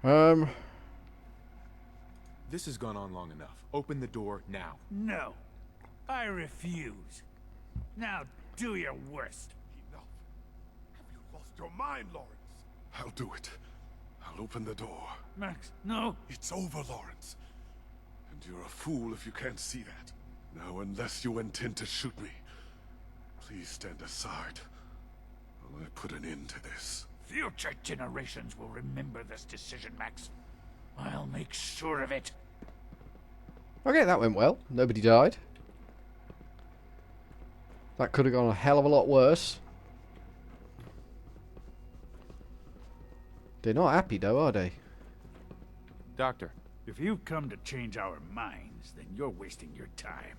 This has gone on long enough. Open the door now. No. I refuse. Now do your worst. Enough. Have you lost your mind, Lawrence? I'll do it. I'll open the door. Max, no. It's over, Lawrence. And you're a fool if you can't see that. Now, unless you intend to shoot me, please stand aside while I put an end to this. Future generations will remember this decision, Max. I'll make sure of it. Okay, that went well. Nobody died. That could have gone a hell of a lot worse. They're not happy though, are they? Doctor. If you've come to change our minds, then you're wasting your time.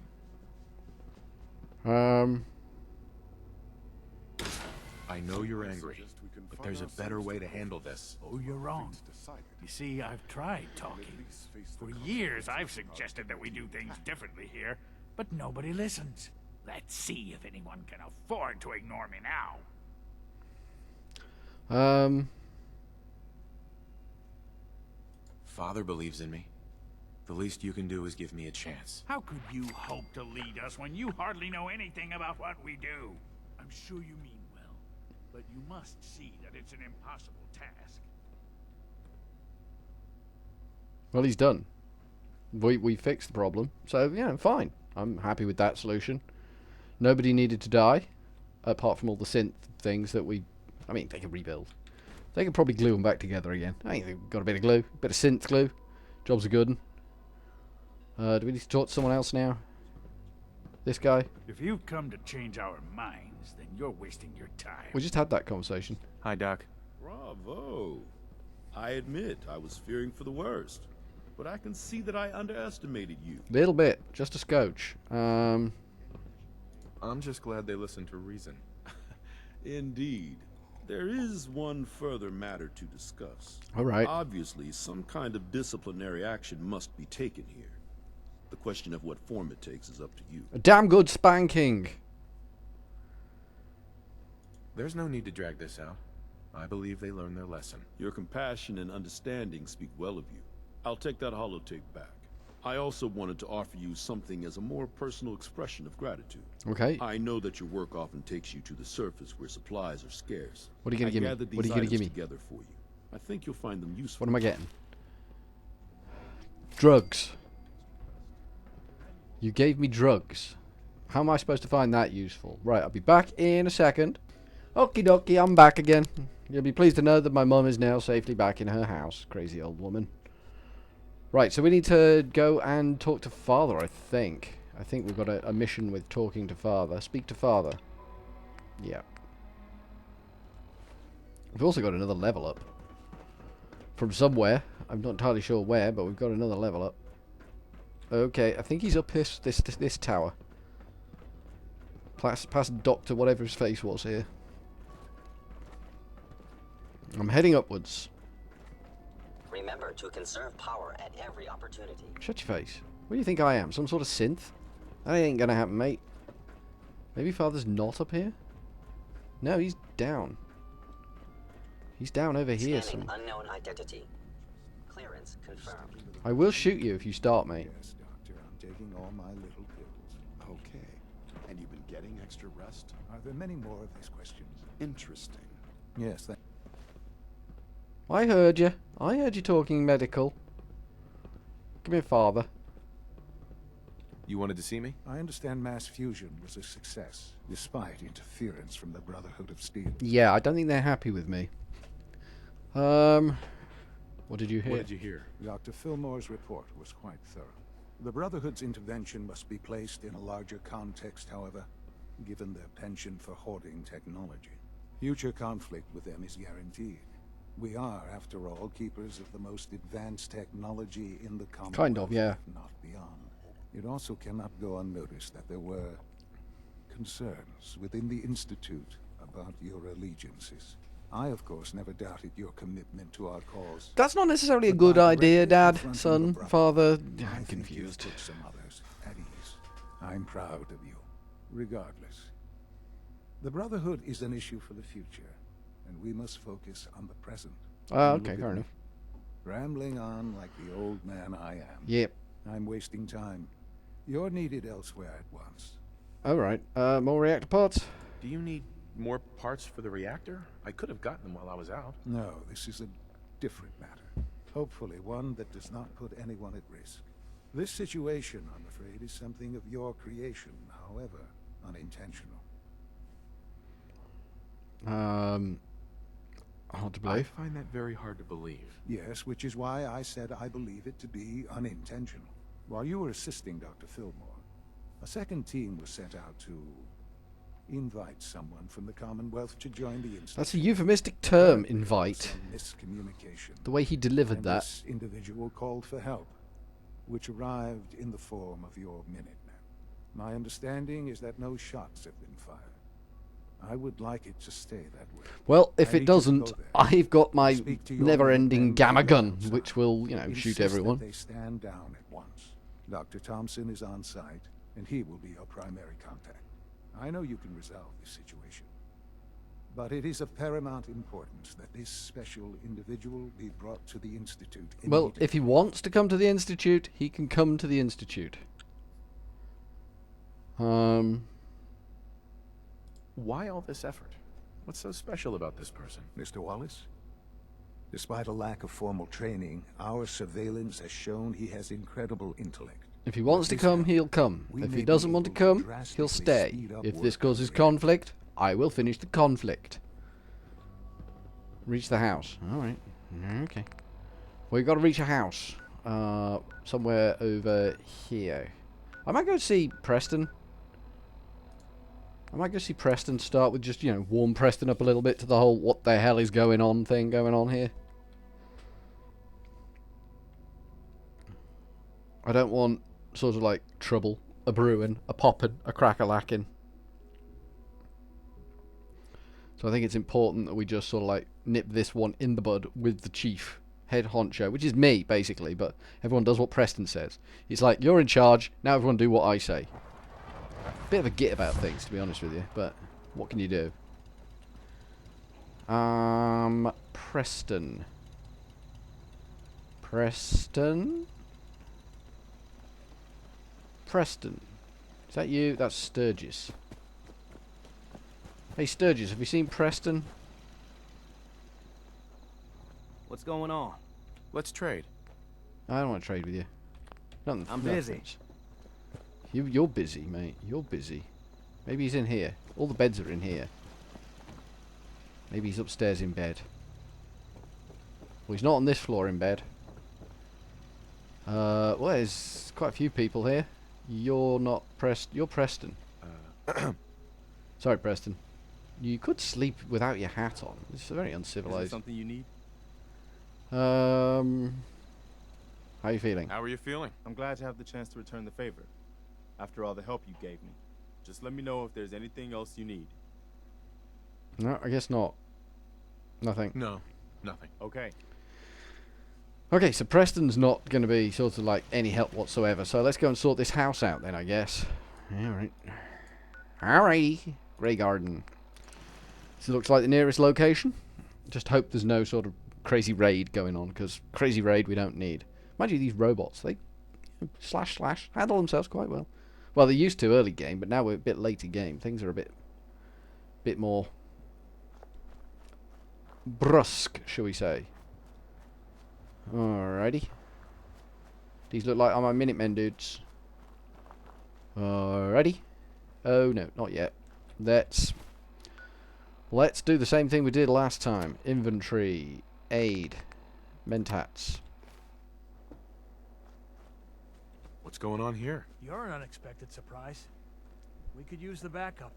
I know you're angry, but there's a better way to handle this. Oh, you're wrong. You see, I've tried talking. For years, I've suggested that we do things differently here, but nobody listens. Let's see if anyone can afford to ignore me now. Father believes in me. The least you can do is give me a chance. How could you hope to lead us when you hardly know anything about what we do? I'm sure you mean well, but you must see that it's an impossible task. Well, he's done. We fixed the problem, so yeah, fine. I'm happy with that solution. Nobody needed to die, apart from all the synth things that we... I mean, they can rebuild. They can probably glue them back together again. I think they've got a bit of glue, a bit of synth glue. Job's a good one. Do we need to talk to someone else now? This guy? If you've come to change our minds, then you're wasting your time. We just had that conversation. Hi, Doc. Bravo. I admit I was fearing for the worst, but I can see that I underestimated you. Little bit, just a scotch. I'm just glad they listened to reason. Indeed. There is one further matter to discuss. All right. Obviously, some kind of disciplinary action must be taken here. The question of what form it takes is up to you. A damn good spanking. There's no need to drag this out. I believe they learned their lesson. Your compassion and understanding speak well of you. I'll take that holotape back. I also wanted to offer you something as a more personal expression of gratitude. Okay. I know that your work often takes you to the surface where supplies are scarce. What are you going to give me? What are you going to give me? Together for you. I think you'll find them useful. What am I getting? Drugs. You gave me drugs. How am I supposed to find that useful? Right, I'll be back in a second. Okie dokie, I'm back again. You'll be pleased to know that my mum is now safely back in her house. Crazy old woman. Right, so we need to go and talk to Father, I think. I think we've got a mission with talking to Father. Speak to Father. Yeah. We've also got another level up. From somewhere. I'm not entirely sure where, but we've got another level up. Okay, I think he's up this tower. Past Doctor, whatever his face was here. I'm heading upwards. Remember to conserve power at every opportunity. Shut your face. What do you think I am? Some sort of synth? That ain't gonna happen, mate. Maybe Father's not up here? No, he's down. He's down over here. Scanning unknown identity. Clearance confirmed. I will shoot you if you start, mate. Yes, Doctor. I'm taking all my little pills. Okay. And you've been getting extra rest? Are there many more of these questions? Interesting. Yes, I heard you. I heard you talking medical. Come here, Father. You wanted to see me? I understand mass fusion was a success, despite interference from the Brotherhood of Steel. Yeah, I don't think they're happy with me. What did you hear? What did you hear? Dr. Fillmore's report was quite thorough. The Brotherhood's intervention must be placed in a larger context, however, given their penchant for hoarding technology. Future conflict with them is guaranteed. We are, after all, keepers of the most advanced technology in the Commonwealth. Kind of, yeah. If not beyond. It also cannot go unnoticed that there were concerns within the Institute about your allegiances. I, of course, never doubted your commitment to our cause. That's not necessarily a But good by idea, directly Dad, confronting the son, Brotherhood, Father. I I'm think confused. you've put some others at ease. I'm proud of you. Regardless, the Brotherhood is an issue for the future, and we must focus on the present. Okay, Look at fair me. enough. Rambling on like the old man I am. Yep. I'm wasting time. You're needed elsewhere at once. Alright, more reactor parts? Do you need more parts for the reactor? I could have gotten them while I was out. No, this is a different matter. Hopefully one that does not put anyone at risk. This situation, I'm afraid, is something of your creation, however unintentional. Hard to I believe. find that very hard to believe. Yes, which is why I said I believe it to be unintentional. While you were assisting Dr. Fillmore, a second team was sent out to invite someone from the Commonwealth to join the Institute. That's a euphemistic term, But invite. some miscommunication. The way he delivered And that. this individual called for help, which arrived in the form of your Minutemen. My understanding is that no shots have been fired. I would like it to stay that way. Well, if I it need you to doesn't, go there. I've got my Speak to your never-ending Minutemen gamma on the gun, outside. which will, you know, shoot Insist everyone. that they stand down at once. Dr. Thompson is on site, and he will be your primary contact. I know you can resolve this situation, but it is of paramount importance that this special individual be brought to the Institute Well, immediately. if he wants to come to the Institute, he can come to the Institute. Why all this effort? What's so special about this person? Mr. Wallace? Despite a lack of formal training, our surveillance has shown he has incredible intellect. If he wants to come, he'll come. We If may he be doesn't want to able to come, drastically he'll stay. speed up If this work on causes the conflict, I will finish the conflict. Reach the house. Alright. Okay. Well, you've got to reach a house. Somewhere over here. I might go see Preston. I might go see Preston, start with just, you know, warm Preston up a little bit to the whole what the hell is going on thing going on here. I don't want sort of like trouble, a brewing, a popping, a crack-a-lacking. So I think it's important that we just sort of like nip this one in the bud with the chief, head honcho, which is me basically, but everyone does what Preston says. It's like, you're in charge, now everyone do what I say. Bit of a git about things, to be honest with you, but what can you do? Preston. Preston? Preston. Is that you? That's Sturgis. Hey Sturgis, have you seen Preston? What's going on? Let's trade. I don't want to trade with you. Nothing. I'm no busy. offense. You're busy, mate. You're busy. Maybe he's in here. All the beds are in here. Maybe he's upstairs in bed. Well, he's not on this floor in bed. Well, there's quite a few people here. You're not You're Preston. Sorry, Preston. You could sleep without your hat on. It's very Is there uncivilized. something you need? How you feeling? How are you feeling? I'm glad to have the chance to return the favor. After all the help you gave me. Just let me know if there's anything else you need. No, I guess not. Nothing. No, nothing. Okay. Okay, so Preston's not going to be sort of like any help whatsoever. So let's go and sort this house out then, I guess. Alright. Alrighty. Grey Garden. This looks like the nearest location. Just hope there's no sort of crazy raid going on, because crazy raid we don't need. Mind you, these robots, they slash handle themselves quite well. Well, they used to early game, but now we're a bit later game. Things are a bit more brusque, shall we say. Alrighty. These look like my Minutemen dudes. Alrighty. Oh no, not yet. Let's do the same thing we did last time. Inventory, aid, mentats. What's going on here? You're an unexpected surprise. We could use the backup.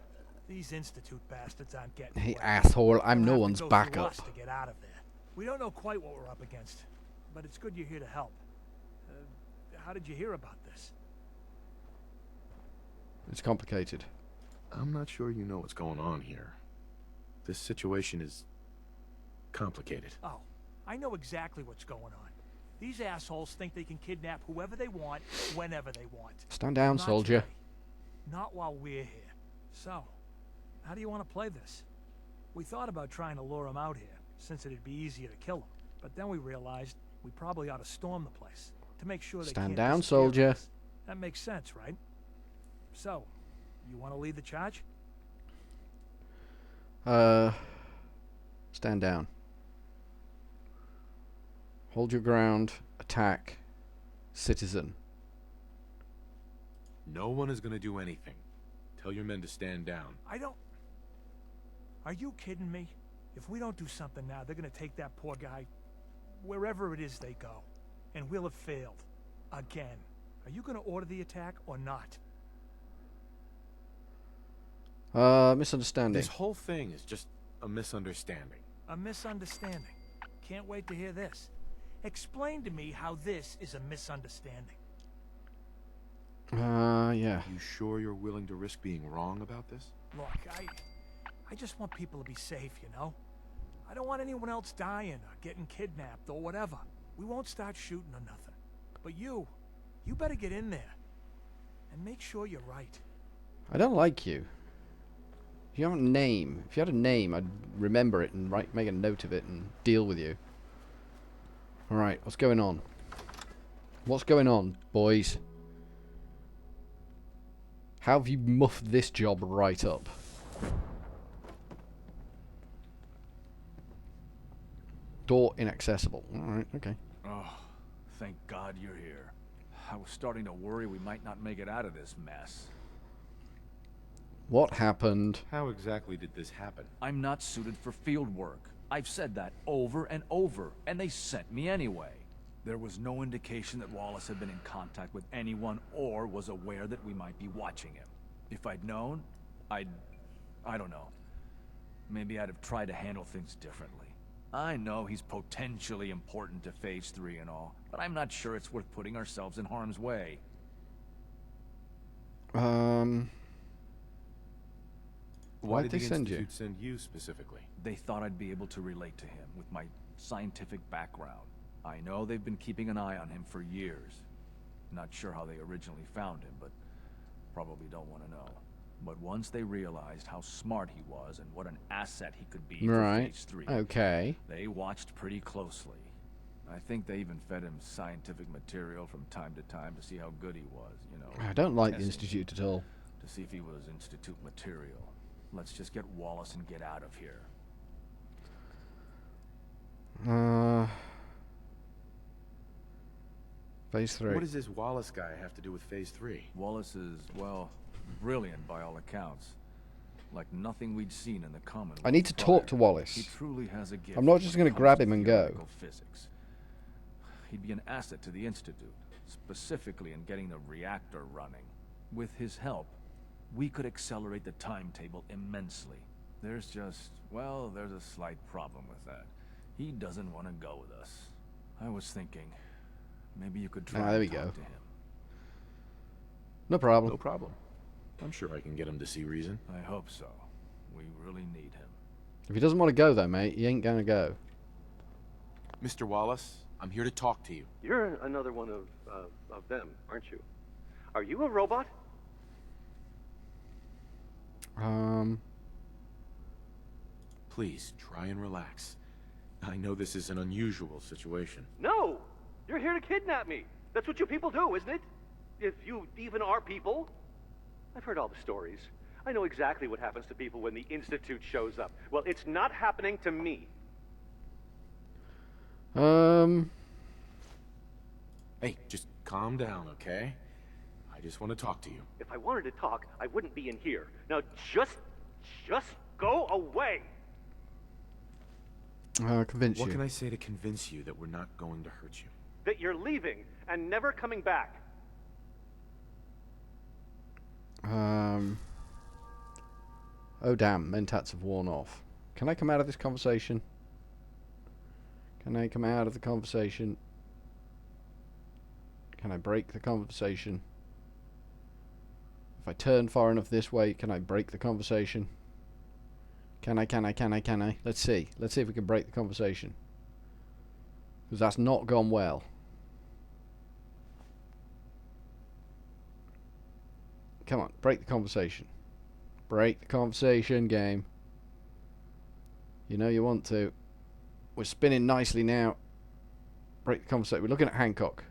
These Institute bastards aren't getting Hey away. asshole, I'm They'll no have to one's go through backup. us to get out of there. We don't know quite what we're up against, but it's good you're here to help. How did you hear about this? It's complicated. I'm not sure you know what's going on here. This situation is complicated. Oh, I know exactly what's going on. These assholes think they can kidnap whoever they want, whenever they want. Stand down, Not soldier. today. Not while we're here. So, how do you want to play this? We thought about trying to lure them out here, since it'd be easier to kill them. But then we realized we probably ought to storm the place to make sure they Stand can't down, disappear soldier. on us. That makes sense, right? So, you want to lead the charge? Stand down. Hold your ground. Attack. Citizen. No one is going to do anything. Tell your men to stand down. I don't... Are you kidding me? If we don't do something now, they're gonna take that poor guy wherever it is they go. And we'll have failed. Again. Are you gonna order the attack or not? Misunderstanding. This whole thing is just a misunderstanding. A misunderstanding. Can't wait to hear this. Explain to me how this is a misunderstanding. Yeah. You sure you're willing to risk being wrong about this? Look, I just want people to be safe, you know? I don't want anyone else dying or getting kidnapped or whatever. We won't start shooting or nothing. But you better get in there. And make sure you're right. I don't like you. If you have a name, I'd remember it and make a note of it and deal with you. Alright, what's going on? What's going on, boys? How have you muffed this job right up? Door inaccessible. Alright, okay. Oh, thank God you're here. I was starting to worry we might not make it out of this mess. What happened? How exactly did this happen? I'm not suited for field work. I've said that over and over, and they sent me anyway. There was no indication that Wallace had been in contact with anyone or was aware that we might be watching him. If I'd known, I don't know. Maybe I'd have tried to handle things differently. I know he's potentially important to Phase 3 and all, but I'm not sure it's worth putting ourselves in harm's way. Why did they the send Institute send you specifically? They thought I'd be able to relate to him with my scientific background. I know they've been keeping an eye on him for years. Not sure how they originally found him, but probably don't want to know. But once they realized how smart he was and what an asset he could be for Phase 3, okay. they watched pretty closely. I think they even fed him scientific material from time to time to see how good he was, you know. I don't like the testing Institute at all. to see if he was Institute material. Let's just get Wallace and get out of here. Phase 3. What does this Wallace guy have to do with Phase 3? Wallace is, well, brilliant by all accounts. Like nothing we'd seen in the Commonwealth. I need to talk to Wallace. He truly has a gift. I'm not just when going it to comes grab him and go. theoretical physics. He'd be an asset to the Institute, specifically in getting the reactor running. With his help, we could accelerate the timetable immensely. There's just, well, there's a slight problem with that. He doesn't want to go with us. I was thinking, maybe you could try there we and talk go. to him. No problem. No problem. I'm sure I can get him to see reason. I hope so. We really need him. If he doesn't want to go, though, mate, he ain't going to go. Mr. Wallace, I'm here to talk to you. You're another one of them, aren't you? Are you a robot? Please, try and relax. I know this is an unusual situation. No! You're here to kidnap me. That's what you people do, isn't it? If you even are people. I've heard all the stories. I know exactly what happens to people when the Institute shows up. Well, it's not happening to me. Hey, just calm down, okay? I just want to talk to you. If I wanted to talk, I wouldn't be in here. Now just go away! Convince What you. can I say to convince you that we're not going to hurt you? That you're leaving and never coming back. Oh damn, mentats have worn off. Can I come out of this conversation? Can I come out of the conversation? Can I break the conversation? If I turn far enough this way, can I break the conversation? Can I? Let's see. Let's see if we can break the conversation. Because that's not gone well. Come on, break the conversation. Break the conversation, game. You know you want to. We're spinning nicely now. break the conversation. We're looking at Hancock.